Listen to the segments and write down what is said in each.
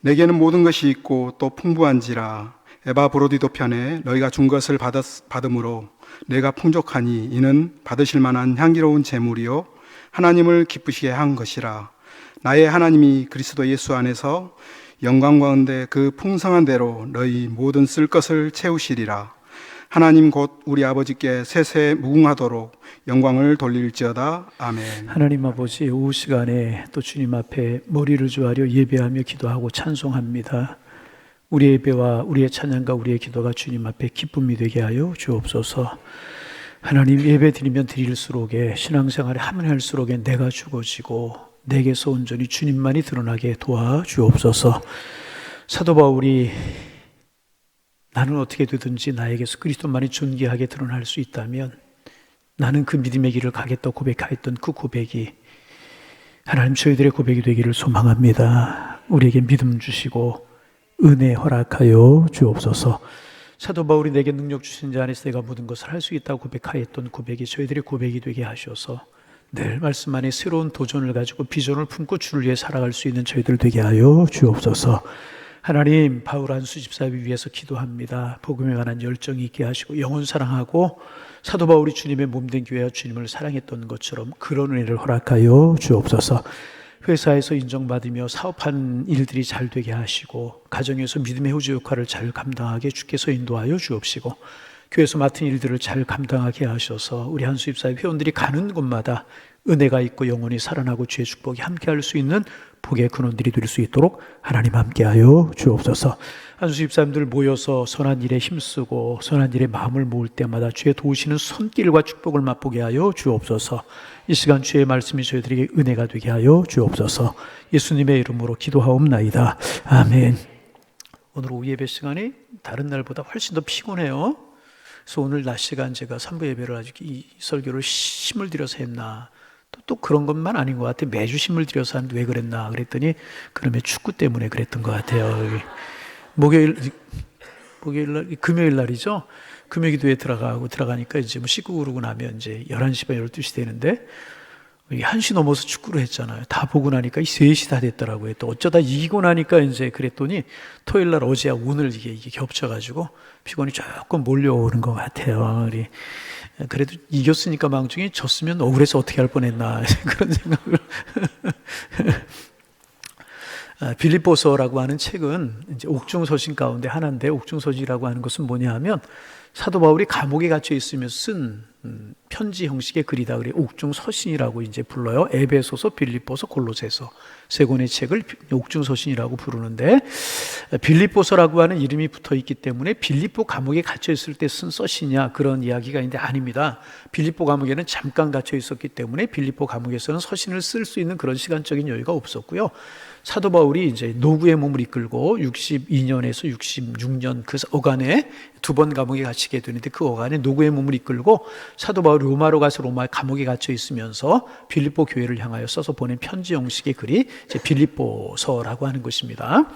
내게는 모든 것이 있고 또 풍부한지라. 에바 브로디도 편에 너희가 준 것을 받음으로 내가 풍족하니 이는 받으실 만한 향기로운 제물이요 하나님을 기쁘시게 한 것이라. 나의 하나님이 그리스도 예수 안에서 영광 가운데 그 풍성한 대로 너희 모든 쓸 것을 채우시리라. 하나님 곧 우리 아버지께 세세 무궁하도록 영광을 돌릴지어다. 아멘. 하나님 아버지, 오후 시간에 또 주님 앞에 머리를 조아려 예배하며 기도하고 찬송합니다. 우리의 예배와 우리의 찬양과 우리의 기도가 주님 앞에 기쁨이 되게 하여 주옵소서. 하나님, 예배 드리면 드릴수록에, 신앙생활에 하면 할수록에 내가 죽어지고 내게서 온전히 주님만이 드러나게 도와주옵소서. 사도 바울이 나는 어떻게 되든지 나에게서 그리스도만이 존귀하게 드러날 수 있다면 나는 그 믿음의 길을 가겠다 고백하였던 그 고백이 하나님 저희들의 고백이 되기를 소망합니다. 우리에게 믿음 주시고 은혜 허락하여 주옵소서. 사도 바울이 내게 능력 주신 자 안에서 내가 모든 것을 할 수 있다고 고백하였던 고백이 저희들의 고백이 되게 하셔서 늘 말씀 안에 새로운 도전을 가지고 비전을 품고 주를 위해 살아갈 수 있는 저희들 되게 하여 주옵소서. 하나님, 바울 안수 집사를 위해서 기도합니다. 복음에 관한 열정이 있게 하시고 영혼 사랑하고 사도 바울이 주님의 몸된 교회와 주님을 사랑했던 것처럼 그런 은혜를 허락하여 주옵소서. 회사에서 인정받으며 사업하는 일들이 잘 되게 하시고 가정에서 믿음의 호주 역할을 잘 감당하게 주께서 인도하여 주옵시고 교회에서 맡은 일들을 잘 감당하게 하셔서 우리 한수 집사의 회원들이 가는 곳마다 은혜가 있고 영혼이 살아나고 주의 축복이 함께할 수 있는 복의 근원들이 될 수 있도록 하나님 함께하여 주옵소서. 한수 집사님들 모여서 선한 일에 힘쓰고 선한 일에 마음을 모을 때마다 주의 도우시는 손길과 축복을 맛보게 하여 주옵소서. 이 시간 주의 말씀이 저희들에게 은혜가 되게 하여 주옵소서. 예수님의 이름으로 기도하옵나이다. 아멘. 오늘 오후 예배 시간이 다른 날보다 훨씬 더 피곤해요. 그래서 오늘 낮 시간 제가 3부 예배를 아주 이 설교를 힘을 들여서 했나, 또 그런 것만 아닌 것 같아요. 매주 힘을 들여서 하는데 왜 그랬나 그랬더니 그러면 축구 때문에 그랬던 것 같아요. 목요일 날, 금요일 날이죠. 금요 기도에 들어가니까 이제 뭐 씻고 그러고 나면 이제 11시 반 12시 되는데 1시 넘어서 축구를 했잖아요. 다 보고 나니까 3시 다 됐더라고요. 또 어쩌다 이기고 나니까 이제 그랬더니 토요일 날 어제와 오늘 이게 겹쳐가지고 피곤이 조금 몰려오는 것 같아요. 그래도 이겼으니까 망중이 졌으면 억울해서 어떻게 할 뻔했나 그런 생각을. 빌립보서라고 하는 책은 이제 옥중서신 가운데 하나인데, 옥중서신이라고 하는 것은 뭐냐 하면 사도 바울이 감옥에 갇혀 있으며 쓴 편지 형식의 글이다. 그래 옥중서신이라고 이제 불러요. 에베소서, 빌립보서, 골로새서 세 권의 책을 옥중서신이라고 부르는데, 빌립보서라고 하는 이름이 붙어 있기 때문에 빌립보 감옥에 갇혀 있을 때 쓴 서신이냐 그런 이야기가 있는데 아닙니다. 빌립보 감옥에는 잠깐 갇혀 있었기 때문에 빌립보 감옥에서는 서신을 쓸 수 있는 그런 시간적인 여유가 없었고요. 사도 바울이 이제 노구의 몸을 이끌고 62년에서 66년 그 어간에 2번 감옥에 갇히게 되는데, 그 어간에 노구의 몸을 이끌고 사도 바울이 로마로 가서 로마 감옥에 갇혀 있으면서 빌립보 교회를 향하여 써서 보낸 편지 형식의 글이 이제 빌립보서라고 하는 것입니다.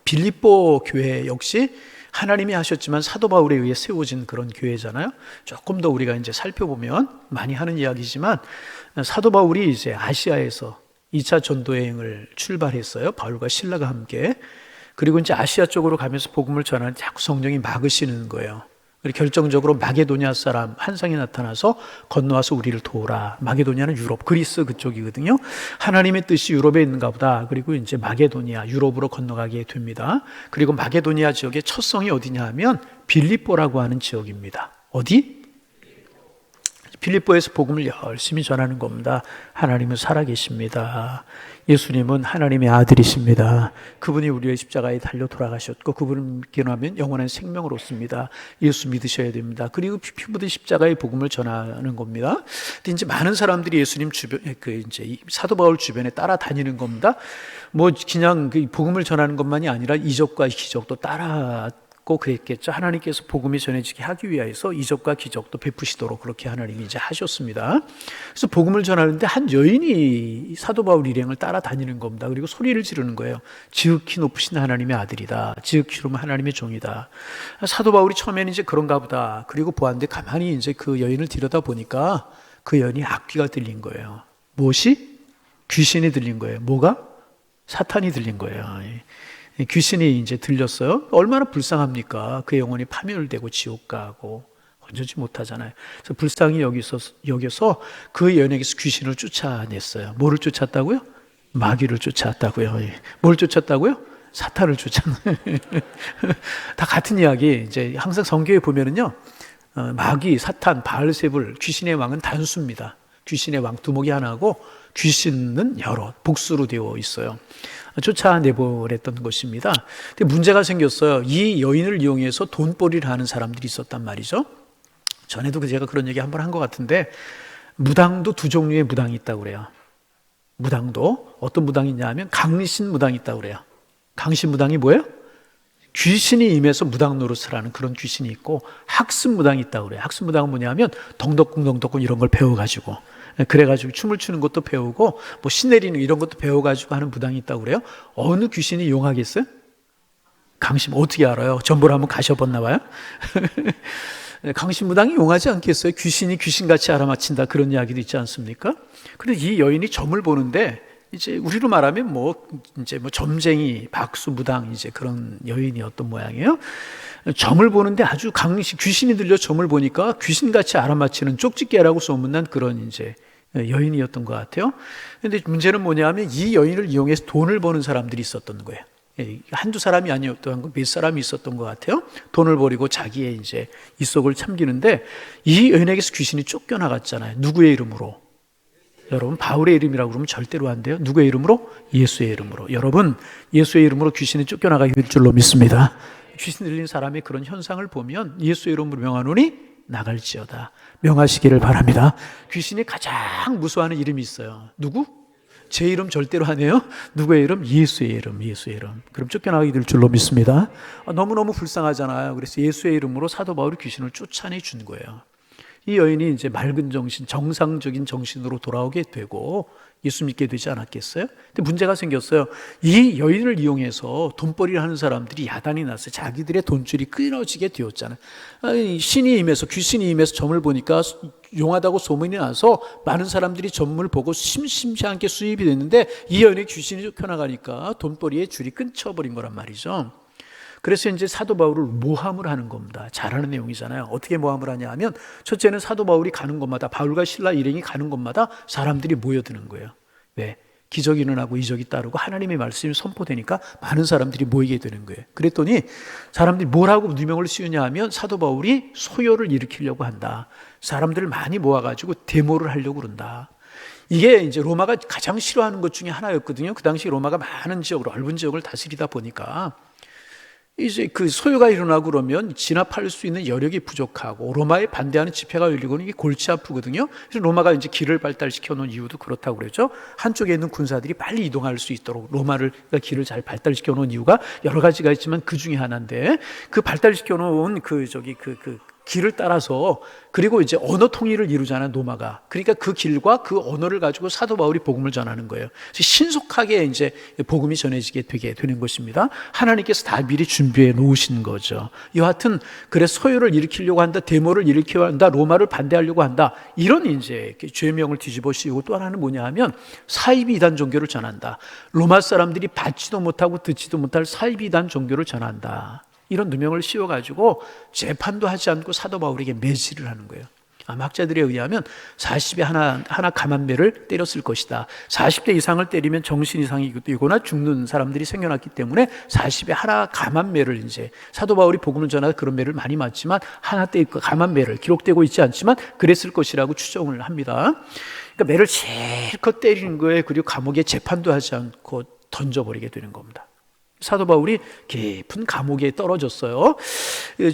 빌립보 교회 역시 하나님이 하셨지만 사도 바울에 의해 세워진 그런 교회잖아요. 조금 더 우리가 이제 살펴보면 많이 하는 이야기지만 사도 바울이 이제 아시아에서 2차 전도여행을 출발했어요. 바울과 실라가 함께. 그리고 이제 아시아 쪽으로 가면서 복음을 전하는데 자꾸 성령이 막으시는 거예요. 그리고 결정적으로 마게도냐 사람 한 상이 나타나서 건너와서 우리를 도우라. 마게도냐는 유럽, 그리스 그쪽이거든요. 하나님의 뜻이 유럽에 있는가 보다. 그리고 이제 마게도냐, 유럽으로 건너가게 됩니다. 그리고 마게도냐 지역의 첫 성이 어디냐 하면 빌립보라고 하는 지역입니다. 어디? 빌립보에서 복음을 열심히 전하는 겁니다. 하나님은 살아계십니다. 예수님은 하나님의 아들이십니다. 그분이 우리의 십자가에 달려 돌아가셨고 그분을 믿게 하면 영원한 생명을 얻습니다. 예수 믿으셔야 됩니다. 그리고 피 묻은 십자가의 복음을 전하는 겁니다. 근데 이제 많은 사람들이 예수님 주변, 이제 사도 바울 주변에 따라다니는 겁니다. 뭐 그냥 그 복음을 전하는 것만이 아니라 이적과 기적도 따라 꼭 그랬겠죠. 하나님께서 복음이 전해지게 하기 위해서 이적과 기적도 베푸시도록 그렇게 하나님이 이제 하셨습니다. 그래서 복음을 전하는데 한 여인이 사도 바울 일행을 따라다니는 겁니다. 그리고 소리를 지르는 거예요. 지극히 높으신 하나님의 아들이다. 지극히 높은 하나님의 종이다. 사도 바울이 처음에는 이제 그런가 보다. 그리고 보았는데 가만히 이제 그 여인을 들여다 보니까 그 여인이 악귀가 들린 거예요. 무엇이? 귀신이 들린 거예요. 뭐가? 사탄이 들린 거예요. 귀신이 이제 들렸어요. 얼마나 불쌍합니까? 그의 영혼이 파멸되고 지옥 가고 건져지 못하잖아요. 그래서 불쌍히 여겨서 그 여인에게서 귀신을 쫓아냈어요. 뭐를 쫓았다고요? 마귀를 쫓았다고요. 뭘 쫓았다고요? 사탄을 쫓았나요? 다 같은 이야기. 이제 항상 성경에 보면은요, 마귀, 사탄, 바알세불, 귀신의 왕은 단수입니다. 귀신의 왕 두목이 하나고 귀신은 여러, 복수로 되어 있어요. 쫓아내버렸던 것입니다. 근데 문제가 생겼어요. 이 여인을 이용해서 돈벌이를 하는 사람들이 있었단 말이죠. 전에도 제가 그런 얘기 한번 한 것 같은데, 무당도 두 종류의 무당이 있다고 그래요. 무당도 어떤 무당이 있냐 하면 강신 무당이 있다고 그래요. 강신 무당이 뭐예요? 귀신이 임해서 무당 노릇을 하는 그런 귀신이 있고, 학습 무당이 있다고 그래요. 학습 무당은 뭐냐면 덩덕궁 이런 걸 배워가지고, 그래가지고 춤을 추는 것도 배우고 뭐 신내리는 이런 것도 배워가지고 하는 무당이 있다고 그래요. 어느 귀신이 용하겠어요? 강신 어떻게 알아요? 전보를 한번 가셔봤나 봐요. 강신 무당이 용하지 않겠어요? 귀신이 귀신같이 알아맞힌다 그런 이야기도 있지 않습니까? 그런데 이 여인이 점을 보는데, 이제 우리로 말하면 이제 점쟁이, 박수 무당 이제 그런 여인이었던 모양이에요. 점을 보는데 아주 귀신이 들려 점을 보니까 귀신같이 알아맞히는 쪽집게라고 소문난 그런 이제 여인이었던 것 같아요. 그런데 문제는 뭐냐면 이 여인을 이용해서 돈을 버는 사람들이 있었던 거예요. 한두 사람이 아니었던 거, 몇 사람이 있었던 것 같아요. 돈을 버리고 자기의 이제 이속을 참기는데, 이 여인에게서 귀신이 쫓겨나갔잖아요. 누구의 이름으로? 여러분, 바울의 이름이라고 그러면 절대로 안 돼요. 누구의 이름으로? 예수의 이름으로. 여러분, 예수의 이름으로 귀신이 쫓겨나가게 될 줄로 믿습니다. 귀신 들린 사람의 그런 현상을 보면 예수의 이름으로 명하노니 나갈지어다. 명하시기를 바랍니다. 귀신이 가장 무서워하는 이름이 있어요. 누구? 제 이름 절대로 안 해요. 누구의 이름? 예수의 이름, 예수의 이름. 그럼 쫓겨나가게 될 줄로 믿습니다. 너무너무 불쌍하잖아요. 그래서 예수의 이름으로 사도 바울이 귀신을 쫓아내준 거예요. 이 여인이 이제 맑은 정신, 정상적인 정신으로 돌아오게 되고 예수 믿게 되지 않았겠어요? 근데 문제가 생겼어요. 이 여인을 이용해서 돈벌이를 하는 사람들이 야단이 났어요. 자기들의 돈줄이 끊어지게 되었잖아요. 신이 임해서, 귀신이 임해서 점을 보니까 용하다고 소문이 나서 많은 사람들이 점을 보고 심심치 않게 수입이 됐는데, 이 여인의 귀신이 쫓겨나가니까 돈벌이의 줄이 끊쳐버린 거란 말이죠. 그래서 이제 사도 바울을 모함을 하는 겁니다. 잘하는 내용이잖아요. 어떻게 모함을 하냐 하면, 첫째는 사도 바울이 가는 곳마다, 바울과 실라 일행이 가는 곳마다 사람들이 모여드는 거예요. 왜? 기적이 일어나고 이적이 따르고 하나님의 말씀이 선포되니까 많은 사람들이 모이게 되는 거예요. 그랬더니 사람들이 뭐라고 누명을 씌우냐 하면, 사도 바울이 소요를 일으키려고 한다. 사람들을 많이 모아가지고 데모를 하려고 그런다. 이게 이제 로마가 가장 싫어하는 것 중에 하나였거든요. 그 당시 로마가 많은 지역을, 넓은 지역을 다스리다 보니까 이제 그 소요가 일어나고 그러면 진압할 수 있는 여력이 부족하고, 로마에 반대하는 집회가 열리고는 이게 골치 아프거든요. 그래서 로마가 이제 길을 발달시켜 놓은 이유도 그렇다고 그러죠. 한쪽에 있는 군사들이 빨리 이동할 수 있도록 로마가 길을 잘 발달시켜 놓은 이유가 여러 가지가 있지만 그 중에 하나인데, 그 발달시켜 놓은 그 길을 따라서, 그리고 이제 언어 통일을 이루잖아요, 로마가. 그러니까 그 길과 그 언어를 가지고 사도 바울이 복음을 전하는 거예요. 신속하게 이제 복음이 전해지게 되게 되는 것입니다. 하나님께서 다 미리 준비해 놓으신 거죠. 여하튼 그래서 소요를 일으키려고 한다, 데모를 일으키려고 한다, 로마를 반대하려고 한다, 이런 이제 죄명을 뒤집어 씌우고, 또 하나는 뭐냐 하면 사이비 이단 종교를 전한다. 로마 사람들이 받지도 못하고 듣지도 못할 사이비 이단 종교를 전한다. 이런 누명을 씌워가지고 재판도 하지 않고 사도 바울에게 매질을 하는 거예요. 학자들에 의하면 40에 하나 가만매를 때렸을 것이다. 40대 이상을 때리면 정신 이상이거나 죽는 사람들이 생겨났기 때문에 40에 하나 가만매를, 이제 사도 바울이 복음을 전하다 그런 매를 많이 맞지만 하나 때 가만매를 기록되고 있지 않지만 그랬을 것이라고 추정을 합니다. 그러니까 매를 실컷 때리는 거예요. 그리고 감옥에 재판도 하지 않고 던져버리게 되는 겁니다. 사도 바울이 깊은 감옥에 떨어졌어요.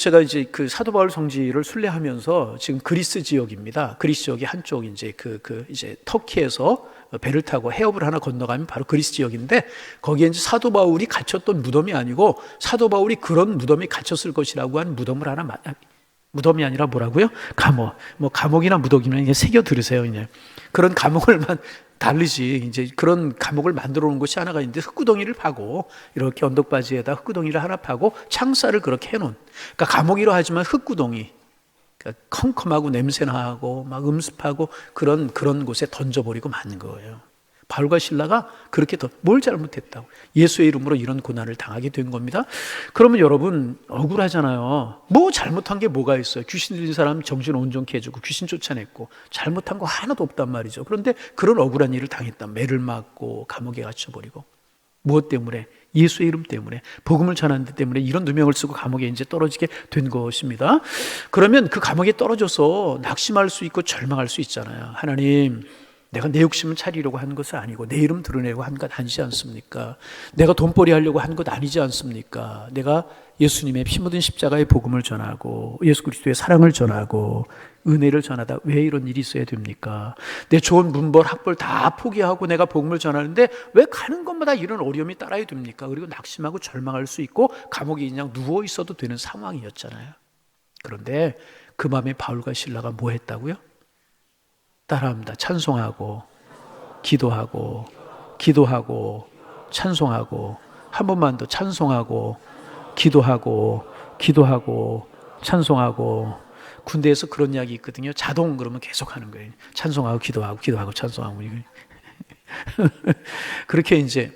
제가 이제 그 사도 바울 성지를 순례하면서, 지금 그리스 지역입니다. 그리스 지역의 한쪽, 이제 이제 터키에서 배를 타고 해협을 하나 건너가면 바로 그리스 지역인데, 거기에 이제 사도 바울이 갇혔던 무덤이 아니고, 사도 바울이 그런 무덤에 갇혔을 것이라고 하는 무덤을 하나, 무덤이 아니라 뭐라고요? 감옥. 감옥이나 무덤이나 이제 새겨 들으세요. 이제 그런 감옥을만 다르지, 이제 그런 감옥을 만들어 놓은 곳이 하나가 있는데, 흙구덩이를 파고, 이렇게 언덕바지에다 흙구덩이를 하나 파고 창살을 그렇게 해놓은, 그러니까 감옥이라 하지만 흙구덩이, 그러니까 컴컴하고 냄새나고 막 음습하고 그런 곳에 던져버리고 만 거예요. 바울과 신라가 그렇게 더 뭘 잘못했다고? 예수의 이름으로 이런 고난을 당하게 된 겁니다. 그러면 여러분 억울하잖아요. 뭐 잘못한 게 뭐가 있어요? 귀신 들린 사람 정신 온전케 해주고 귀신 쫓아냈고 잘못한 거 하나도 없단 말이죠. 그런데 그런 억울한 일을 당했다. 매를 맞고 감옥에 갇혀버리고. 무엇 때문에? 예수의 이름 때문에, 복음을 전하는 데 때문에 이런 누명을 쓰고 감옥에 이제 떨어지게 된 것입니다. 그러면 그 감옥에 떨어져서 낙심할 수 있고 절망할 수 있잖아요. 하나님, 내가 내 욕심을 차리려고 한 것은 아니고 내 이름 드러내려고 한 것 아니지 않습니까? 내가 돈벌이 하려고 한 것 아니지 않습니까? 내가 예수님의 피 묻은 십자가의 복음을 전하고 예수 그리스도의 사랑을 전하고 은혜를 전하다 왜 이런 일이 있어야 됩니까? 내 좋은 문벌 학벌 다 포기하고 내가 복음을 전하는데 왜 가는 곳마다 이런 어려움이 따라야 됩니까? 그리고 낙심하고 절망할 수 있고 감옥에 그냥 누워 있어도 되는 상황이었잖아요. 그런데 그 밤에 바울과 신라가 뭐 했다고요? 따라합니다. 찬송하고 기도하고 기도하고 찬송하고 한 번만 더 찬송하고 기도하고 기도하고 찬송하고. 군대에서 그런 이야기 있거든요. 자동 그러면 계속 하는 거예요. 찬송하고 기도하고 기도하고 찬송하고. 그렇게 이제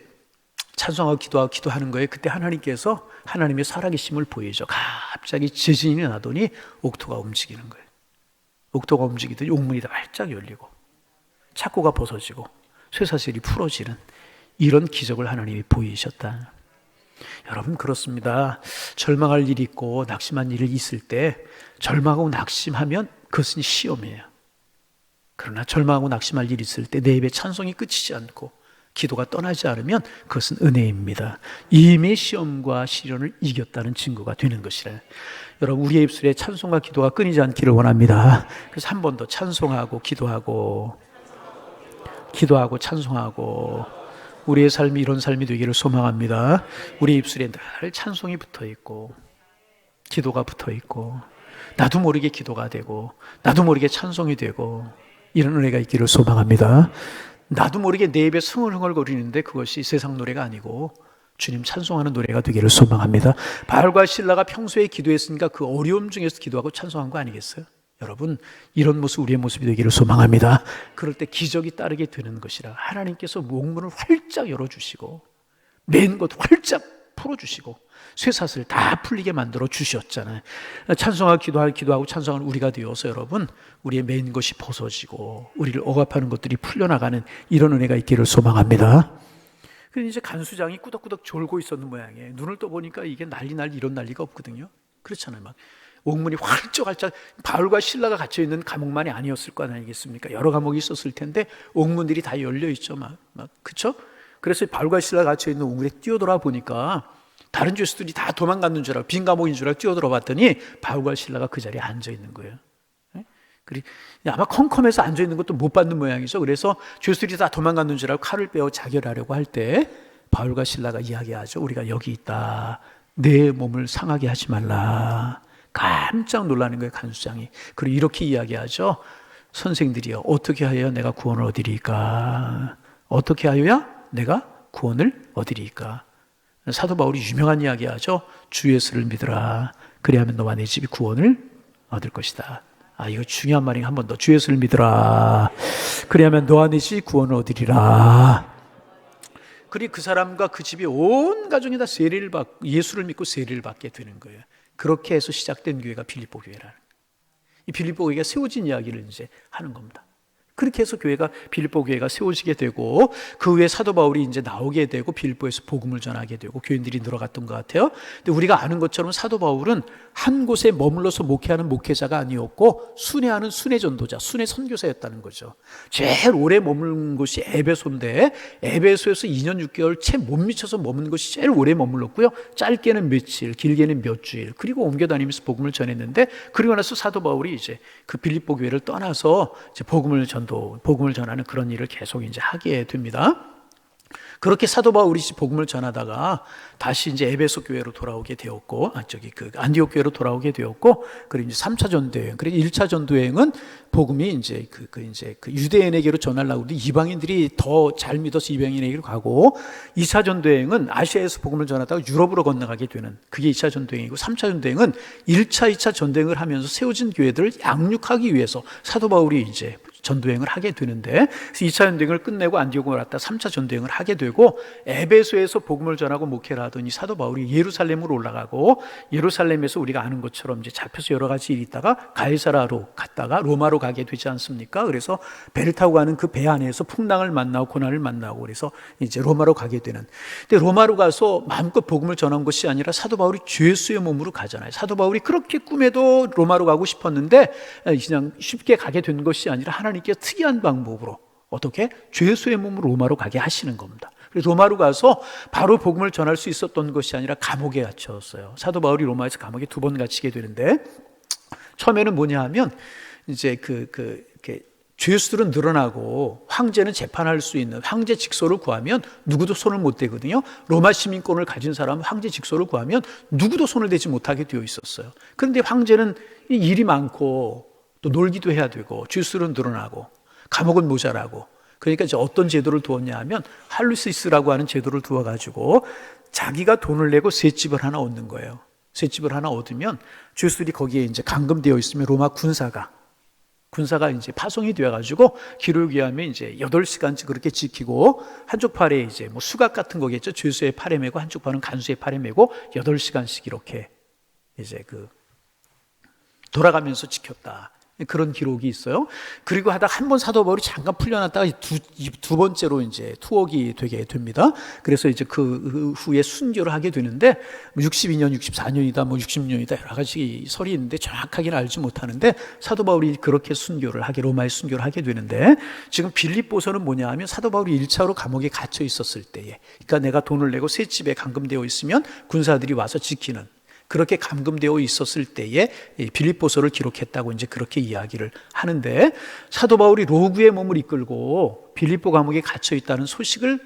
찬송하고 기도하고 기도하는 거예요. 그때 하나님께서 하나님의 살아계심을 보이죠. 갑자기 지진이 나더니 옥토가 움직이는 거예요. 옥토가 움직이더니 옥문이 다 활짝 열리고 착고가 벗어지고 쇠사슬이 풀어지는 이런 기적을 하나님이 보이셨다. 여러분 그렇습니다. 절망할 일이 있고 낙심한 일이 있을 때 절망하고 낙심하면 그것은 시험이에요. 그러나 절망하고 낙심할 일이 있을 때 내 입에 찬송이 끝이지 않고 기도가 떠나지 않으면 그것은 은혜입니다. 이미 시험과 시련을 이겼다는 증거가 되는 것이라. 여러분 우리의 입술에 찬송과 기도가 끊이지 않기를 원합니다. 그래서 한 번 더 찬송하고 기도하고 기도하고 찬송하고 우리의 삶이 이런 삶이 되기를 소망합니다. 우리 입술에 늘 찬송이 붙어있고 기도가 붙어있고 나도 모르게 기도가 되고 나도 모르게 찬송이 되고 이런 은혜가 있기를 소망합니다. 나도 모르게 내 입에 흥얼흥얼거리는데 그것이 세상 노래가 아니고 주님 찬송하는 노래가 되기를 소망합니다. 바울과 신라가 평소에 기도했으니까 그 어려움 중에서 기도하고 찬송한 거 아니겠어요? 여러분 이런 모습 우리의 모습이 되기를 소망합니다. 그럴 때 기적이 따르게 되는 것이라. 하나님께서 옥문을 활짝 열어주시고 맨 것 활짝 풀어주시고 쇠사슬 다 풀리게 만들어 주셨잖아요. 찬송하고 기도하고 찬송하는 우리가 되어서 여러분 우리의 맨 것이 벗어지고 우리를 억압하는 것들이 풀려나가는 이런 은혜가 있기를 소망합니다. 그런데 이제 간수장이 꾸덕꾸덕 졸고 있었는 모양이에요. 눈을 떠보니까 이게 이런 난리가 없거든요. 그렇잖아요. 막 옥문이 활짝활짝 바울과 신라가 갇혀있는 감옥만이 아니었을 거 아니겠습니까? 여러 감옥이 있었을 텐데 옥문들이 다 열려있죠. 그쵸? 그래서 바울과 신라가 갇혀있는 옥문에 뛰어들어 보니까 다른 죄수들이 다 도망갔는 줄 알고 빈 감옥인 줄 알고 뛰어들어 봤더니 바울과 신라가 그 자리에 앉아있는 거예요. 그리고 아마 컴컴해서 앉아있는 것도 못 받는 모양이죠. 그래서 죄수들이 다 도망갔는 줄 알고 칼을 빼어 자결하려고 할 때 바울과 신라가 이야기하죠. 우리가 여기 있다. 내 몸을 상하게 하지 말라. 깜짝 놀라는 거예요, 간수장이. 그리고 이렇게 이야기하죠. 선생들이여, 어떻게 하여야 내가 구원을 얻으리까? 어떻게 하여야 내가 구원을 얻으리까? 사도 바울이 유명한 이야기하죠. 주 예수를 믿으라. 그리하면 너와 내 집이 구원을 얻을 것이다. 이거 중요한 말이에요. 한 번 더. 주 예수를 믿으라. 그리하면 너와 내 집이 구원을 얻으리라. 그리고 그 사람과 그 집이 온 가정이 다 세례를 받고 예수를 믿고 세례를 받게 되는 거예요. 그렇게 해서 시작된 교회가 빌립보 교회라는. 이 빌립보 교회가 세워진 이야기를 이제 하는 겁니다. 그렇게 해서 빌립보 교회가 세워지게 되고 그 후에 사도 바울이 이제 나오게 되고 빌립보에서 복음을 전하게 되고 교인들이 늘어갔던 것 같아요. 근데 우리가 아는 것처럼 사도 바울은 한 곳에 머물러서 목회하는 목회자가 아니었고 순회하는 순회 전도자, 순회 선교사였다는 거죠. 제일 오래 머문 곳이 에베소인데 에베소에서 2년 6개월 채 못 미쳐서 머문 곳이 제일 오래 머물렀고요. 짧게는 며칠, 길게는 몇 주일, 그리고 옮겨 다니면서 복음을 전했는데 그리고 나서 사도 바울이 이제 그 빌립보 교회를 떠나서 이제 복음을 전하는 그런 일을 계속 이제 하게 됩니다. 그렇게 사도 바울이 복음을 전하다가 다시 이제 에베소 교회로 돌아오게 되었고, 안디옥 교회로 돌아오게 되었고, 그리고 이제 3차 전도여행, 그리고 1차 전도여행은 복음이 이제 그 유대인에게로 전하려고 하는데 이방인들이 더 잘 믿어서 이방인에게로 가고, 2차 전도여행은 아시아에서 복음을 전하다가 유럽으로 건너가게 되는 그게 2차 전도여행이고, 3차 전도여행은 1차, 2차 전도여행을 하면서 세워진 교회들을 양육하기 위해서 사도 바울이 이제 전도행을 하게 되는데, 그래서 2차 전도행을 끝내고 안디옥으로 갔다 3차 전도행을 하게 되고, 에베소에서 복음을 전하고 목회를 하더니 사도 바울이 예루살렘으로 올라가고, 예루살렘에서 우리가 아는 것처럼 이제 잡혀서 여러 가지 일이 있다가 가이사라로 갔다가 로마로 가게 되지 않습니까? 그래서 배를 타고 가는 그 배 안에서 풍랑을 만나고 고난을 만나고, 그래서 이제 로마로 가게 되는. 근데 로마로 가서 마음껏 복음을 전한 것이 아니라 사도 바울이 죄수의 몸으로 가잖아요. 사도 바울이 그렇게 꿈에도 로마로 가고 싶었는데 그냥 쉽게 가게 된 것이 아니라 하나님께서 특이한 방법으로 어떻게 죄수의 몸으로 로마로 가게 하시는 겁니다. 그래서 로마로 가서 바로 복음을 전할 수 있었던 것이 아니라 감옥에 갇혔어요. 사도 바울이 로마에서 감옥에 2번 갇히게 되는데, 처음에는 뭐냐 하면 이제 이렇게 죄수들은 늘어나고 황제는 재판할 수 있는 황제 직소를 구하면 누구도 손을 못 대거든요. 로마 시민권을 가진 사람은 황제 직소를 구하면 누구도 손을 대지 못하게 되어 있었어요. 그런데 황제는 일이 많고 또 놀기도 해야 되고 죄수들은 늘어나고 감옥은 모자라고, 그러니까 이제 어떤 제도를 두었냐 하면 할루시스라고 하는 제도를 두어가지고 자기가 돈을 내고 셋집을 하나 얻는 거예요. 셋집을 하나 얻으면 죄수들이 거기에 이제 감금되어 있으면 로마 군사가 이제 파송이 되어가지고 기록에 의하면 이제 8시간씩 그렇게 지키고, 한쪽 팔에 이제 뭐 수갑 같은 거겠죠. 죄수의 팔에 메고 한쪽 팔은 간수의 팔에 메고 8시간씩 이렇게 이제 돌아가면서 지켰다. 그런 기록이 있어요. 그리고 하다가 한 번 사도 바울이 잠깐 풀려났다가 두 번째로 이제 투옥이 되게 됩니다. 그래서 이제 그 후에 순교를 하게 되는데 62년, 64년이다, 뭐 60년이다 여러 가지 설이 있는데 정확하게는 알지 못하는데 사도 바울이 그렇게 순교를 하게, 로마에 순교를 하게 되는데, 지금 빌립보서는 뭐냐 하면 사도 바울이 1차로 감옥에 갇혀 있었을 때에, 그러니까 내가 돈을 내고 셋집에 감금되어 있으면 군사들이 와서 지키는, 그렇게 감금되어 있었을 때에 빌립보서를 기록했다고 이제 그렇게 이야기를 하는데, 사도 바울이 로구의 몸을 이끌고 빌립보 감옥에 갇혀 있다는 소식을,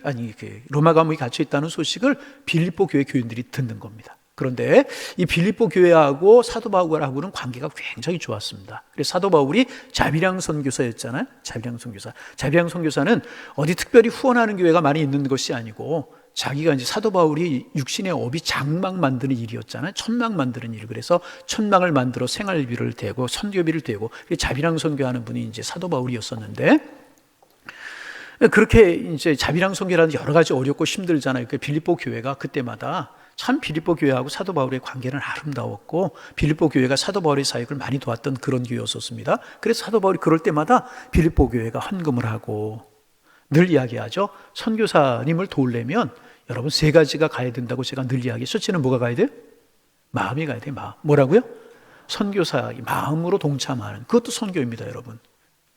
로마 감옥에 갇혀 있다는 소식을 빌립보 교회 교인들이 듣는 겁니다. 그런데 이 빌립보 교회하고 사도 바울하고는 관계가 굉장히 좋았습니다. 그래서 사도 바울이 자비랑 선교사였잖아요. 자비랑 선교사. 자비랑 선교사는 어디 특별히 후원하는 교회가 많이 있는 것이 아니고, 자기가 이제 사도 바울이 육신의 업이 장막 만드는 일이었잖아요. 천막 만드는 일. 그래서 천막을 만들어 생활비를 대고 선교비를 대고, 자비랑 선교하는 분이 이제 사도 바울이었었는데, 그렇게 이제 자비랑 선교라는 여러 가지 어렵고 힘들잖아요. 그 빌립보 교회가 그때마다 참 빌립보 교회하고 사도 바울의 관계는 아름다웠고, 빌립보 교회가 사도 바울의 사역을 많이 도왔던 그런 교회였었습니다. 그래서 사도 바울이 그럴 때마다 빌립보 교회가 헌금을 하고, 늘 이야기하죠. 선교사님을 도우려면 여러분 3가지가 가야 된다고 제가 늘 이야기해요. 첫째는 뭐가 가야 돼요? 마음이 가야 돼요. 마음. 뭐라고요? 선교사 마음으로 동참하는, 그것도 선교입니다, 여러분.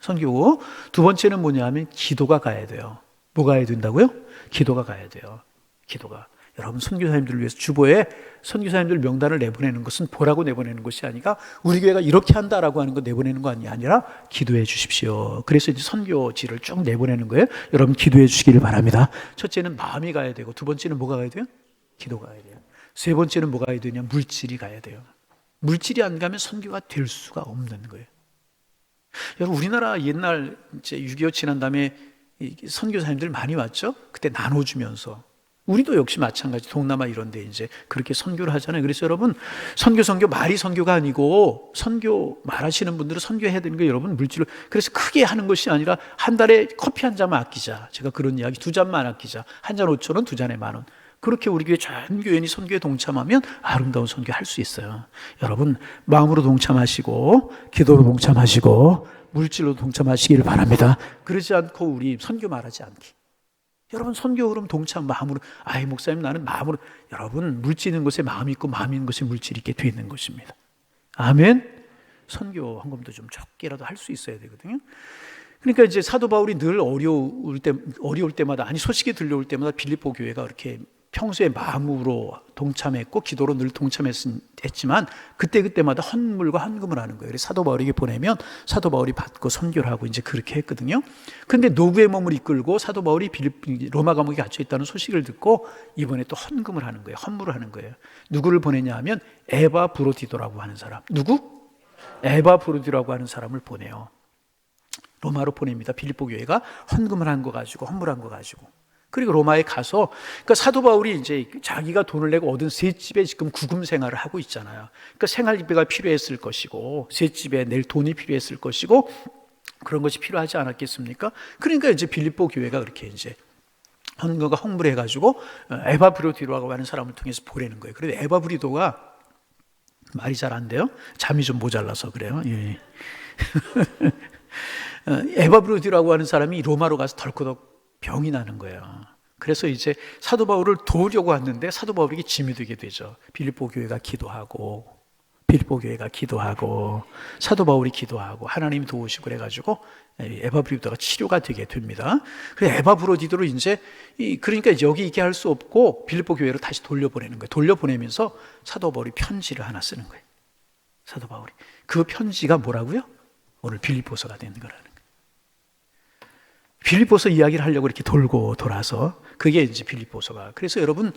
선교고, 2번째는 뭐냐 하면 기도가 가야 돼요. 뭐가 가야 된다고요? 기도가 가야 돼요. 기도가. 여러분, 선교사님들을 위해서 주보에 선교사님들 명단을 내보내는 것은 보라고 내보내는 것이 아니라 우리 교회가 이렇게 한다라고 하는 거 내보내는 거 아니라 기도해 주십시오. 그래서 이제 선교지를 쭉 내보내는 거예요. 여러분 기도해 주시기를 바랍니다. 첫째는 마음이 가야 되고, 2번째는 뭐가 가야 돼요? 기도가 가야 돼요. 3번째는 뭐가 가야 되냐? 물질이 가야 돼요. 물질이 안 가면 선교가 될 수가 없는 거예요. 여러분, 우리나라 옛날 이제 6.25 지난 다음에 선교사님들 많이 왔죠? 그때 나눠주면서. 우리도 역시 마찬가지, 동남아 이런 데 이제 그렇게 선교를 하잖아요. 그래서 여러분, 선교 말이 선교가 아니고, 선교 말하시는 분들은 선교해야 되는 거 여러분 물질로, 그래서 크게 하는 것이 아니라 한 달에 커피 한 잔만 아끼자. 제가 그런 이야기, 2잔만 아끼자. 한 잔 5,000원, 2잔에 10,000원. 그렇게 우리 교회 전 교인이 선교에 동참하면 아름다운 선교 할 수 있어요. 여러분, 마음으로 동참하시고, 기도로 동참하시고, 물질로 동참하시기를 바랍니다. 그러지 않고 우리 선교 말하지 않기. 여러분, 선교 흐름 동참 마음으로, 아이 목사님 나는 마음으로, 여러분 물질 있는 곳에 마음이 있고 마음이 있는 곳에 물질이 있게 돼 있는 것입니다. 아멘. 선교 헌금도 좀 적게라도 할 수 있어야 되거든요. 그러니까 이제 사도 바울이 늘 어려울 때마다, 아니 소식이 들려올 때마다 빌립보 교회가 이렇게 평소에 마음으로 동참했고 기도로 늘 동참했지만 그때마다 헌물과 헌금을 하는 거예요. 그래서 사도 바울에게 보내면 사도 바울이 받고 선교를 하고 이제 그렇게 했거든요. 그런데 노구의 몸을 이끌고 사도 바울이 로마 감옥에 갇혀 있다는 소식을 듣고 이번에 또 헌금을 하는 거예요. 헌물을 하는 거예요. 누구를 보내냐 하면 에바브로디도라고 하는 사람. 누구? 에바브로디라고 하는 사람을 보내요. 로마로 보냅니다. 빌립보 교회가 헌금을 한 거 가지고, 헌물한 거 가지고. 그리고 로마에 가서, 그러니까 사도 바울이 이제 자기가 돈을 내고 얻은 셋집에 지금 구금 생활을 하고 있잖아요. 그러니까 생활비가 필요했을 것이고, 셋집에 낼 돈이 필요했을 것이고, 그런 것이 필요하지 않았겠습니까? 그러니까 이제 빌립보 교회가 그렇게 이제 헌금과 홍보를 해가지고 에바브로디로라고 하는 사람을 통해서 보내는 거예요. 그런데 에바브리도가 말이 잘 안 돼요. 잠이 좀 모자라서 그래요. 예. 에바브로디라고 하는 사람이 로마로 가서 덜커덕 병이 나는 거예요. 그래서 이제 사도 바울을 도우려고 왔는데 사도 바울에게 짐이 되게 되죠. 빌립보 교회가 기도하고 사도 바울이 기도하고 하나님이 도우시고 그래가지고 에바브로디도가 치료가 되게 됩니다. 그래서 에바브로디도를 이제 그러니까 여기 있게 할 수 없고 빌립보 교회로 다시 돌려보내는 거예요. 돌려보내면서 사도 바울이 편지를 하나 쓰는 거예요. 사도 바울이 그 편지가 뭐라고요? 오늘 빌립보서가 되는 거라는 거예요. 빌립보서 이야기를 하려고 이렇게 돌고 돌아서 그게 이제 빌립보서가. 그래서 여러분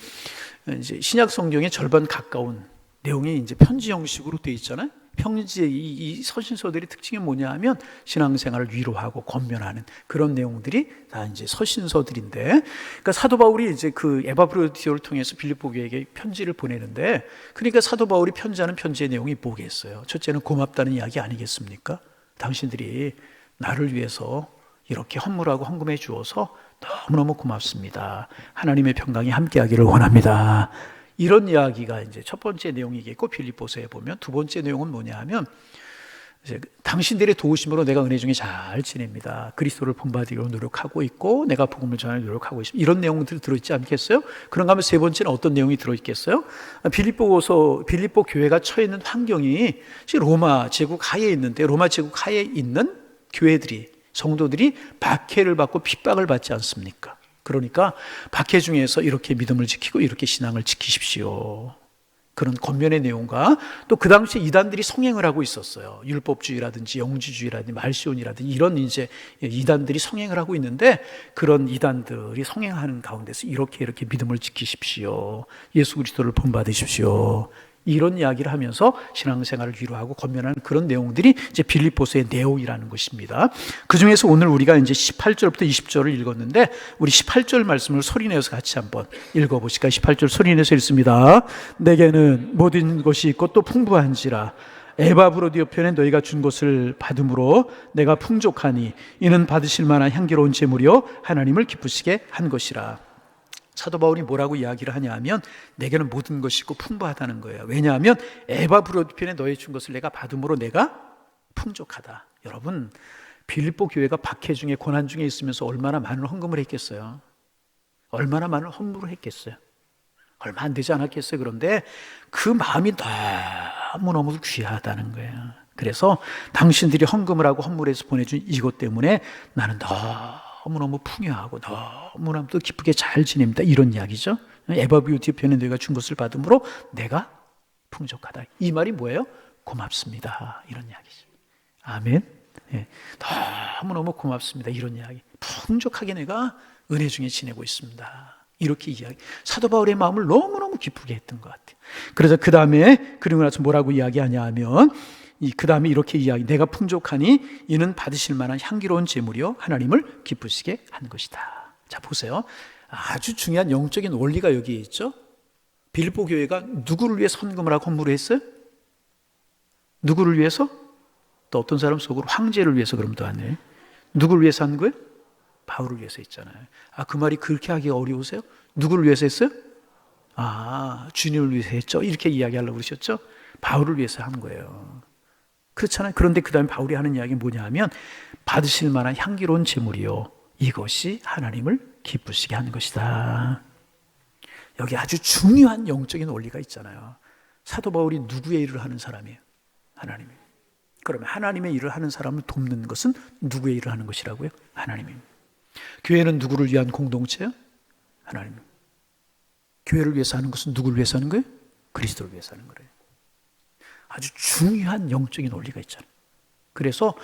이제 신약 성경의 절반 가까운 내용이 이제 편지 형식으로 되어 있잖아요. 편지의 이 서신서들의 특징이 뭐냐 하면 신앙생활을 위로하고 권면하는 그런 내용들이 다 이제 서신서들인데, 그러니까 사도 바울이 이제 그 에바브로디오를 통해서 빌립보 교회에게 편지를 보내는데, 그러니까 사도 바울이 편지하는 편지의 내용이 뭐겠어요? 첫째는 고맙다는 이야기 아니겠습니까? 당신들이 나를 위해서 이렇게 헌물하고 헌금해 주어서 너무너무 고맙습니다. 하나님의 평강이 함께하기를 원합니다. 이런 이야기가 이제 첫 번째 내용이겠고, 빌립보서에 보면 두 번째 내용은 뭐냐 하면 이제 당신들의 도우심으로 내가 은혜 중에 잘 지냅니다. 그리스도를 본받으려고 노력하고 있고 내가 복음을 전하려고 노력하고 있습니다. 이런 내용들이 들어있지 않겠어요? 그런가 하면 세 번째는 어떤 내용이 들어있겠어요? 빌립보 교회가 처해 있는 환경이 로마 제국 하에 있는데, 로마 제국 하에 있는 교회들이, 성도들이 박해를 받고 핍박을 받지 않습니까? 그러니까 박해 중에서 이렇게 믿음을 지키고 이렇게 신앙을 지키십시오. 그런 권면의 내용과 또 그 당시에 이단들이 성행을 하고 있었어요. 율법주의라든지 영지주의라든지 말시온이라든지 이런 이제 이단들이 성행을 하고 있는데, 그런 이단들이 성행하는 가운데서 이렇게 믿음을 지키십시오. 예수 그리스도를 본받으십시오. 이런 이야기를 하면서 신앙생활을 위로하고 권면하는 그런 내용들이 이제 빌립보서의 내용이라는 것입니다. 그 중에서 오늘 우리가 이제 18절부터 20절을 읽었는데, 우리 18절 말씀을 소리내서 같이 한번 읽어보실까요? 18절 소리내서 읽습니다. 내게는 모든 것이 있고 또 풍부한지라 에바브로디오 편에 너희가 준 것을 받음으로 내가 풍족하니 이는 받으실 만한 향기로운 제물이요 하나님을 기쁘시게 한 것이라. 사도 바울이 뭐라고 이야기를 하냐 하면 내게는 모든 것이 있고 풍부하다는 거예요. 왜냐하면 에바브로디 편에 너희 준 것을 내가 받음으로 내가 풍족하다. 여러분, 빌립보 교회가 박해 중에 고난 중에 있으면서 얼마나 많은 헌금을 했겠어요? 얼마나 많은 헌물을 했겠어요? 얼마 안 되지 않았겠어요? 그런데 그 마음이 너무너무 귀하다는 거예요. 그래서 당신들이 헌금을 하고 헌물해서 보내준 이것 때문에 나는 너무너무 풍요하고 너무너무 또 기쁘게 잘 지냅니다. 이런 이야기죠. 에바브로디오 편에 너희가 준 것을 받음으로 내가 풍족하다. 이 말이 뭐예요? 고맙습니다. 이런 이야기죠. 아멘. 예. 너무너무 고맙습니다. 이런 이야기. 풍족하게 내가 은혜 중에 지내고 있습니다. 이렇게 이야기. 사도 바울의 마음을 너무너무 기쁘게 했던 것 같아요. 그래서 그 다음에 그리고 나서 뭐라고 이야기하냐 하면 그 다음에 이렇게 이야기. 내가 풍족하니 이는 받으실 만한 향기로운 제물이요 하나님을 기쁘시게 한 것이다. 자, 보세요. 아주 중요한 영적인 원리가 여기에 있죠. 빌립보 교회가 누구를 위해서 헌금을 하고 헌물을 했어요? 누구를 위해서? 또 어떤 사람 속으로 황제를 위해서 그럼 또 하네. 누구를 위해서 한 거예요? 바울을 위해서 했잖아요. 그 말이 그렇게 하기가 어려우세요? 누구를 위해서 했어요? 주님을 위해서 했죠. 이렇게 이야기하려고 그러셨죠? 바울을 위해서 한 거예요. 그렇잖아요. 그런데 그 다음에 바울이 하는 이야기는 뭐냐 하면 받으실 만한 향기로운 제물이요 이것이 하나님을 기쁘시게 하는 것이다. 여기 아주 중요한 영적인 원리가 있잖아요. 사도 바울이 누구의 일을 하는 사람이에요? 하나님이에요. 그러면 하나님의 일을 하는 사람을 돕는 것은 누구의 일을 하는 것이라고요? 하나님입니다. 교회는 누구를 위한 공동체예요? 하나님. 교회를 위해서 하는 것은 누구를 위해서 하는 거예요? 그리스도를 위해서 하는 거예요. 아주 중요한 영적인 원리가 있잖아요. 그래서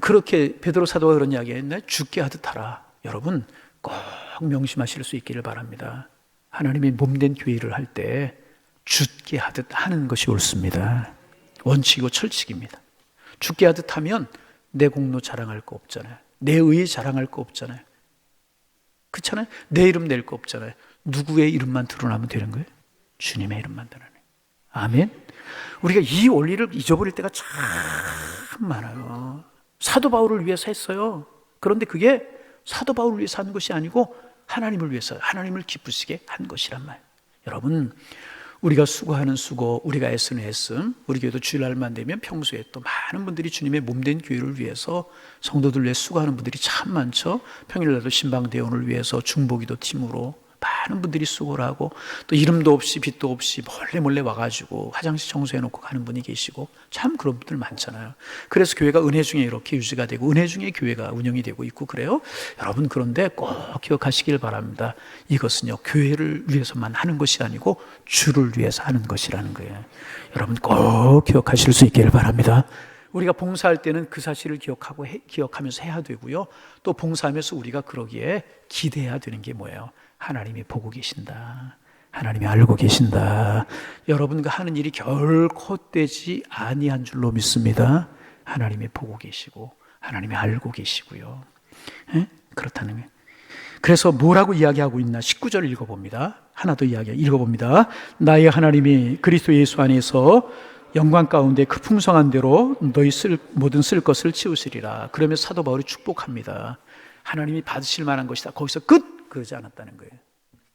그렇게 베드로 사도가 그런 이야기 했나요? 죽게 하듯 하라. 여러분 꼭 명심하실 수 있기를 바랍니다. 하나님의 몸된 교회를 할 때 죽게 하듯 하는 것이 옳습니다. 원칙이고 철칙입니다. 죽게 하듯 하면 내 공로 자랑할 거 없잖아요. 내 의 자랑할 거 없잖아요. 그렇잖아요. 내 이름 낼 거 없잖아요. 누구의 이름만 드러나면 되는 거예요? 주님의 이름만 드러나는 거예요. 아멘. 우리가 이 원리를 잊어버릴 때가 참 많아요. 사도 바울을 위해서 했어요. 그런데 그게 사도 바울을 위해서 한 것이 아니고 하나님을 위해서, 하나님을 기쁘시게 한 것이란 말. 여러분, 우리가 수고하는 수고, 우리가 애쓰는 애씀, 우리 교회도 주일날만 되면 평소에 또 많은 분들이 주님의 몸된 교회를 위해서, 성도들 위해 수고하는 분들이 참 많죠. 평일날도 신방대원을 위해서 중보기도 팀으로 많은 분들이 수고를 하고, 또 이름도 없이 빛도 없이 몰래 와가지고 화장실 청소해놓고 가는 분이 계시고, 참 그런 분들 많잖아요. 그래서 교회가 은혜 중에 이렇게 유지가 되고 은혜 중에 교회가 운영이 되고 있고 그래요. 여러분, 그런데 꼭 기억하시길 바랍니다. 이것은요, 교회를 위해서만 하는 것이 아니고 주를 위해서 하는 것이라는 거예요. 여러분 꼭 기억하실 수 있기를 바랍니다. 우리가 봉사할 때는 그 사실을 기억하면서 해야 되고요. 또 봉사하면서 우리가 그러기에 기대해야 되는 게 뭐예요? 하나님이 보고 계신다. 하나님이 알고 계신다. 여러분과 하는 일이 결코 떼지 아니한 줄로 믿습니다. 하나님이 보고 계시고 하나님이 알고 계시고요. 그렇다는 거예요. 그래서 뭐라고 이야기하고 있나? 19절 읽어봅니다. 하나 더 읽어봅니다. 나의 하나님이 그리스도 예수 안에서 영광 가운데 그 풍성한 대로 너희 모든 쓸 것을 채우시리라. 그러면 사도 바울이 축복합니다. 하나님이 받으실 만한 것이다. 거기서 끝! 그러지 않았다는 거예요.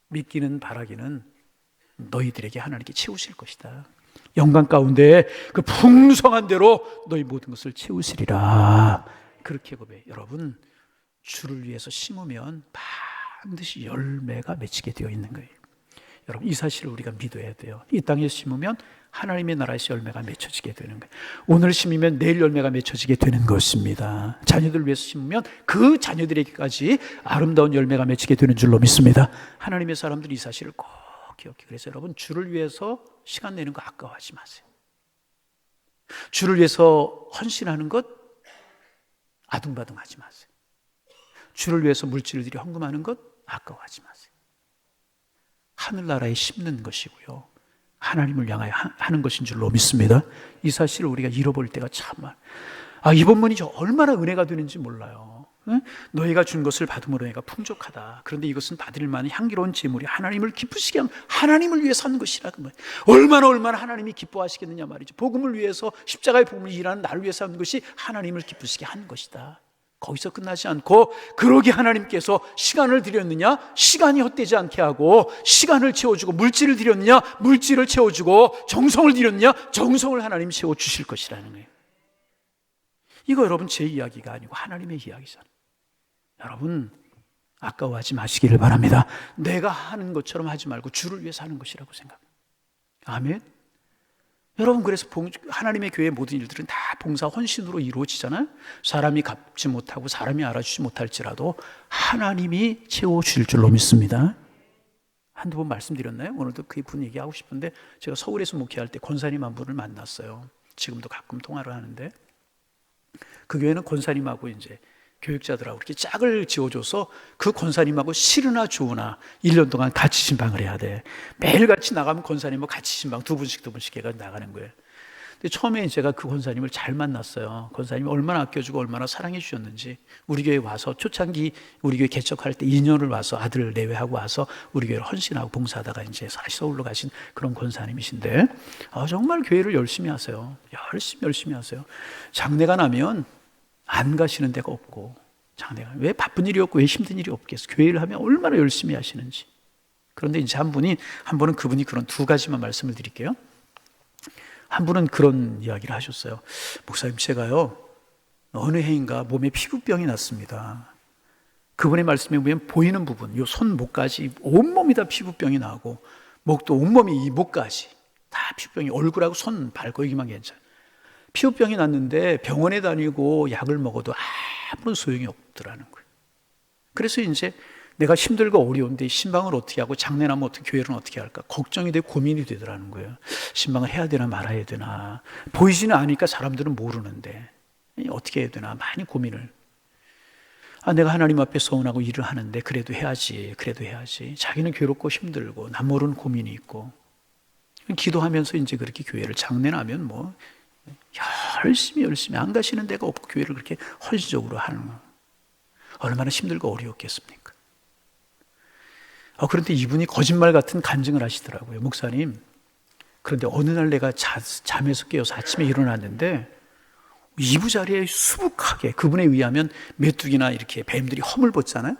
믿기는 바라기는 너희들에게 하나님께 채우실 것이다. 영광 가운데 그 풍성한 대로 너희 모든 것을 채우시리라. 그렇게 고백해요. 여러분, 주를 위해서 심으면 반드시 열매가 맺히게 되어 있는 거예요. 여러분, 이 사실을 우리가 믿어야 돼요. 이 땅에 심으면 하나님의 나라에서 열매가 맺혀지게 되는 거예요. 오늘 심으면 내일 열매가 맺혀지게 되는 것입니다. 자녀들 위해서 심으면 그 자녀들에게까지 아름다운 열매가 맺히게 되는 줄로 믿습니다. 하나님의 사람들이 이 사실을 꼭 기억해요. 그래서 여러분, 주를 위해서 시간 내는 거 아까워하지 마세요. 주를 위해서 헌신하는 것 아둥바둥하지 마세요. 주를 위해서 물질들이 헌금하는 것 아까워하지 마세요. 하늘나라에 심는 것이고요, 하나님을 향하여 하는 것인 줄로 믿습니다. 이 사실을 우리가 잃어버릴 때가 참 많아요. 이번 문이 얼마나 은혜가 되는지 몰라요. 너희가 준 것을 받음으로 내가 풍족하다. 그런데 이것은 받을 만한 향기로운 제물이 하나님을 기쁘시게 하는, 하나님을 위해서 하는 것이라는 거예요. 얼마나 하나님이 기뻐하시겠느냐 말이죠. 복음을 위해서, 십자가의 복음을 일하는 나를 위해서 하는 것이 하나님을 기쁘시게 하는 것이다. 거기서 끝나지 않고, 그러기 하나님께서 시간을 드렸느냐? 시간이 헛되지 않게 하고, 시간을 채워주고, 물질을 드렸느냐? 물질을 채워주고, 정성을 드렸느냐? 정성을 하나님 채워주실 것이라는 거예요. 이거 여러분 제 이야기가 아니고 하나님의 이야기잖아요. 여러분, 아까워하지 마시기를 바랍니다. 내가 하는 것처럼 하지 말고 주를 위해서 하는 것이라고 생각합니다. 아멘. 여러분, 그래서 하나님의 교회의 모든 일들은 다 봉사 헌신으로 이루어지잖아요. 사람이 갚지 못하고 사람이 알아주지 못할지라도 하나님이 채워주실 줄로 믿습니다. 한두 번 말씀드렸나요? 오늘도 그 분 얘기하고 싶은데, 제가 서울에서 목회할 때 권사님 한 분을 만났어요. 지금도 가끔 통화를 하는데, 그 교회는 권사님하고 이제 교육자들하고 이렇게 짝을 지어줘서 그 권사님하고 싫으나 좋으나 1년 동안 같이 신방을 해야 돼. 매일 같이 나가면 권사님하고 같이 신방 두 분씩 해가지고 나가는 거예요. 근데 처음에 제가 그 권사님을 잘 만났어요. 권사님이 얼마나 아껴주고 얼마나 사랑해 주셨는지. 우리 교회 와서 초창기 우리 교회 개척할 때 2년을 와서 아들 내외하고 와서 우리 교회를 헌신하고 봉사하다가 이제 다시 서울로 가신 그런 권사님이신데, 정말 교회를 열심히 하세요. 열심히 하세요. 장례가 나면 안 가시는 데가 없고, 장례가 왜 바쁜 일이 없고 왜 힘든 일이 없겠어. 교회를 하면 얼마나 열심히 하시는지. 그런데 이제 한 분은 그분이 그런 두 가지만 말씀을 드릴게요. 한 분은 그런 이야기를 하셨어요. 목사님, 제가요 어느 해인가 몸에 피부병이 났습니다. 그분의 말씀에 보면 보이는 부분, 요 손목까지 온몸이 다 피부병이 나고, 목도 온몸이 이 목까지 다 피부병이, 얼굴하고 손, 발거기만 괜찮아요. 피부병이 났는데 병원에 다니고 약을 먹어도 아무런 소용이 없더라는 거예요. 그래서 이제 내가 힘들고 어려운데 신방을 어떻게 하고 장례나면 어떻게, 교회는 어떻게 할까 걱정이 되고 고민이 되더라는 거예요. 신방을 해야 되나 말아야 되나, 보이지는 않으니까 사람들은 모르는데 어떻게 해야 되나 많이 고민을. 내가 하나님 앞에 서운하고 일을 하는데 그래도 해야지. 자기는 괴롭고 힘들고 남 모르는 고민이 있고, 기도하면서 이제 그렇게 교회를, 장례나면 뭐 열심히 안 가시는 데가 없고 교회를 그렇게 헌신적으로 하는 거, 얼마나 힘들고 어려웠겠습니까? 그런데 이분이 거짓말 같은 간증을 하시더라고요. 목사님, 그런데 어느 날 내가 잠에서 깨어서 아침에 일어났는데 이부자리에 수북하게, 그분에 의하면 메뚜기나 이렇게 뱀들이 허물 벗잖아요.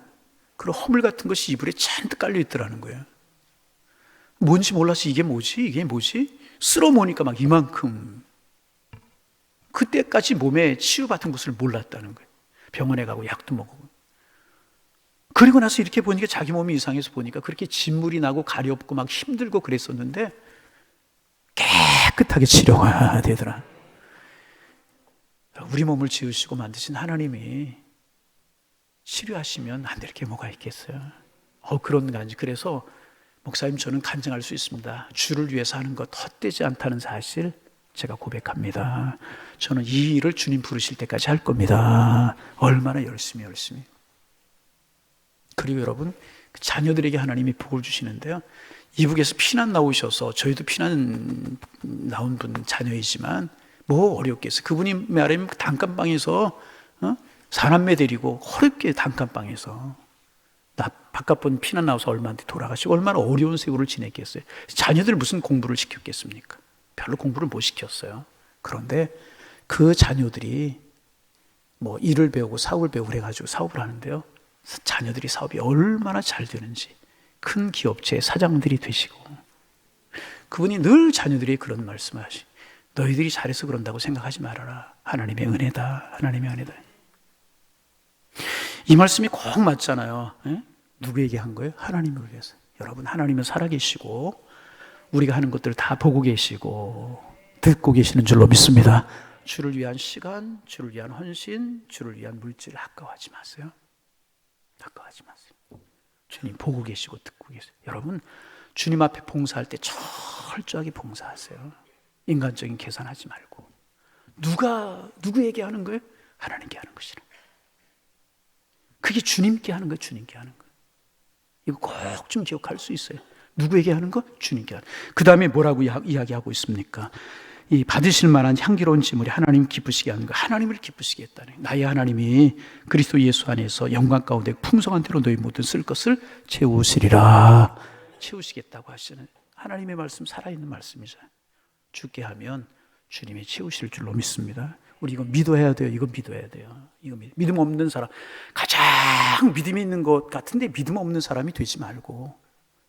그런 허물 같은 것이 이불에 잔뜩 깔려 있더라는 거예요. 뭔지 몰라서 이게 뭐지? 쓸어 모으니까 막 이만큼. 그때까지 몸에 치유받은 것을 몰랐다는 거예요. 병원에 가고 약도 먹고. 그리고 나서 이렇게 보니까 자기 몸이 이상해서 보니까 그렇게 진물이 나고 가렵고 막 힘들고 그랬었는데 깨끗하게 치료가 되더라. 우리 몸을 지으시고 만드신 하나님이 치료하시면 안 될 게 뭐가 있겠어요? 그런 간지. 그래서 목사님, 저는 간증할 수 있습니다. 주를 위해서 하는 것 헛되지 않다는 사실 제가 고백합니다. 저는 이 일을 주님 부르실 때까지 할 겁니다. 얼마나 열심히. 그리고 여러분, 자녀들에게 하나님이 복을 주시는데요. 이북에서 피난 나오셔서, 저희도 피난 나온 분 자녀이지만 뭐 어렵겠어요. 그분이 말하면 단칸방에서 사남매 데리고 어렵게 단칸방에서, 나 바깥분 피난 나와서 얼마 안 돼 돌아가시고 얼마나 어려운 세월을 지냈겠어요. 자녀들 무슨 공부를 시켰겠습니까? 별로 공부를 못 시켰어요. 그런데 그 자녀들이 뭐 일을 배우고 사업을 배우고 그래가지고 사업을 하는데요. 자녀들이 사업이 얼마나 잘 되는지, 큰 기업체의 사장들이 되시고, 그분이 늘 자녀들이 그런 말씀을 하시. 너희들이 잘해서 그런다고 생각하지 말아라. 하나님의 은혜다. 하나님의 은혜다. 이 말씀이 꼭 맞잖아요. 에? 누구에게 한 거예요? 하나님을 위해서. 여러분, 하나님은 살아계시고 우리가 하는 것들을 다 보고 계시고 듣고 계시는 줄로 믿습니다. 주를 위한 시간, 주를 위한 헌신, 주를 위한 물질을 아까워하지 마세요. 아까워하지 마세요. 주님 보고 계시고 듣고 계세요. 여러분, 주님 앞에 봉사할 때 철저하게 봉사하세요. 인간적인 계산하지 말고. 누구에게 하는 거예요? 하나님께 하는 것이라. 그게 주님께 하는 거예요. 주님께 하는 거예요. 이거 꼭 좀 기억할 수 있어요. 누구에게 하는 거? 주님께 하는. 그 다음에 뭐라고 이야기하고 있습니까? 이 받으실 만한 향기로운 제물이 하나님 기쁘시게 하는 거. 하나님을 기쁘시게 했다는 거예요. 나의 하나님이 그리스도 예수 안에서 영광 가운데 풍성한 대로 너희 모든 쓸 것을 채우시리라. 채우시겠다고 하시는 하나님의 말씀, 살아있는 말씀이죠. 죽게 하면 주님이 채우실 줄로 믿습니다. 우리 이거 믿어야 돼요. 이거 믿어야 돼요. 이거 믿음 없는 사람, 가장 믿음이 있는 것 같은데 믿음 없는 사람이 되지 말고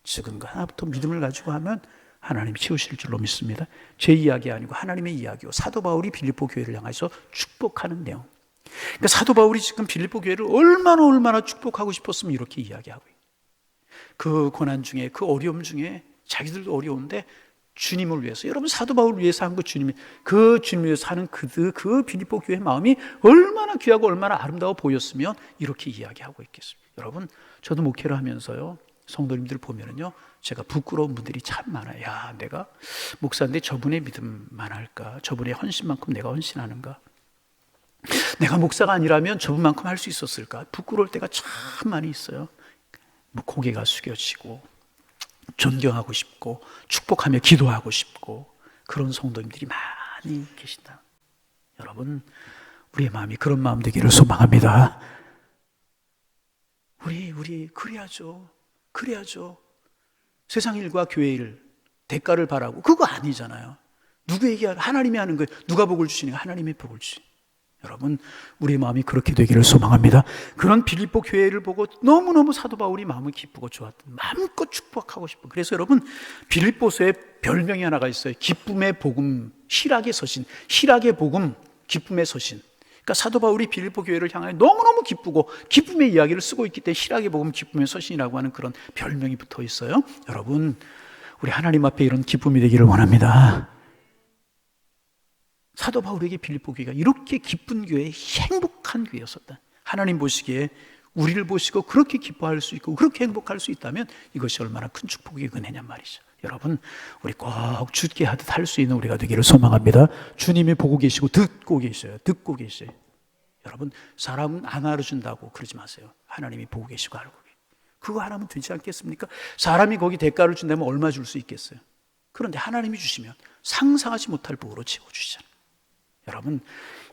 지금과 하나부터 믿음을 가지고 하면 하나님이 채우실 줄로 믿습니다. 제 이야기 아니고 하나님의 이야기요. 사도 바울이 빌립보 교회를 향해서 축복하는 내용. 그러니까 사도 바울이 지금 빌립보 교회를 얼마나 축복하고 싶었으면 이렇게 이야기하고, 그 고난 중에, 그 어려움 중에 자기들도 어려운데 주님을 위해서, 여러분 사도 바울을 위해서 한 거 주님이, 그 주님을 위해서 하는 그 빌립보 교회의 마음이 얼마나 귀하고 얼마나 아름다워 보였으면 이렇게 이야기하고 있겠습니까? 여러분, 저도 목회를 하면서요, 성도님들 보면은요, 제가 부끄러운 분들이 참 많아요. 야, 내가 목사인데 저분의 믿음만 할까? 저분의 헌신만큼 내가 헌신하는가? 내가 목사가 아니라면 저분만큼 할 수 있었을까? 부끄러울 때가 참 많이 있어요. 뭐 고개가 숙여지고 존경하고 싶고 축복하며 기도하고 싶고 그런 성도님들이 많이 계신다. 여러분, 우리의 마음이 그런 마음 되기를 소망합니다. 우리 그래야죠. 세상 일과 교회 일 대가를 바라고 그거 아니잖아요. 누구에게 하나님이 하는 거예요. 누가 복을 주시니까 하나님의 복을 주시. 여러분, 우리의 마음이 그렇게 되기를 소망합니다. 그런 빌립보 교회를 보고 너무너무 사도 바울이 마음이 기쁘고 좋았던, 마음껏 축복하고 싶어. 그래서 여러분, 빌립보서에 별명이 하나가 있어요. 기쁨의 복음, 희락의 서신. 희락의 복음, 기쁨의 서신. 그러니까 사도 바울이 빌립보 교회를 향하여 너무너무 기쁘고 기쁨의 이야기를 쓰고 있기 때문에 희락의 복음, 기쁨의 서신이라고 하는 그런 별명이 붙어 있어요. 여러분, 우리 하나님 앞에 이런 기쁨이 되기를 원합니다. 사도 바울에게 빌립보 교회가 이렇게 기쁜 교회, 행복한 교회였었다. 하나님 보시기에 우리를 보시고 그렇게 기뻐할 수 있고 그렇게 행복할 수 있다면 이것이 얼마나 큰 축복의 은혜냔 말이죠. 여러분, 우리 꼭 주께 하듯 할 수 있는 우리가 되기를 소망합니다. 주님이 보고 계시고 듣고 계셔요. 여러분, 사람은 안 알아준다고 그러지 마세요. 하나님이 보고 계시고 알고 계세요. 그거 하나면 되지 않겠습니까? 사람이 거기 대가를 준다면 얼마 줄 수 있겠어요? 그런데 하나님이 주시면 상상하지 못할 복으로 채워주시잖아요. 여러분,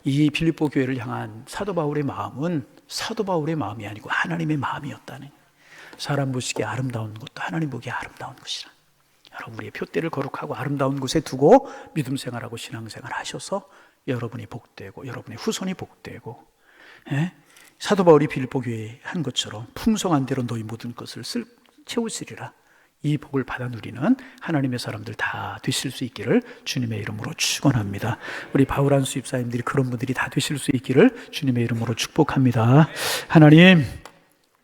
이 빌립보 교회를 향한 사도 바울의 마음은 사도 바울의 마음이 아니고 하나님의 마음이었다는, 사람 보시기에 아름다운 것도 하나님 보기에 아름다운 것이라. 여러분, 우리의 표대를 거룩하고 아름다운 곳에 두고 믿음 생활하고 신앙 생활 하셔서 여러분이 복되고 여러분의 후손이 복되고, 예? 사도 바울이 빌립보 교회에 한 것처럼 풍성한 대로 너희 모든 것을 채우시리라. 이 복을 받아 누리는 하나님의 사람들 다 되실 수 있기를 주님의 이름으로 축원합니다. 우리 바울한수 집사님들이 그런 분들이 다 되실 수 있기를 주님의 이름으로 축복합니다. 하나님,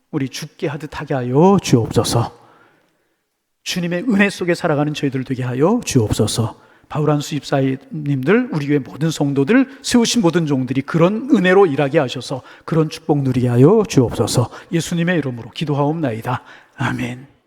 우리 죽게 하듯 하게 하여 주옵소서. 주님의 은혜 속에 살아가는 저희들 되게 하여 주옵소서. 바울한수 집사님들, 우리 교회 모든 성도들, 세우신 모든 종들이 그런 은혜로 일하게 하셔서 그런 축복 누리게 하여 주옵소서. 예수님의 이름으로 기도하옵나이다. 아멘.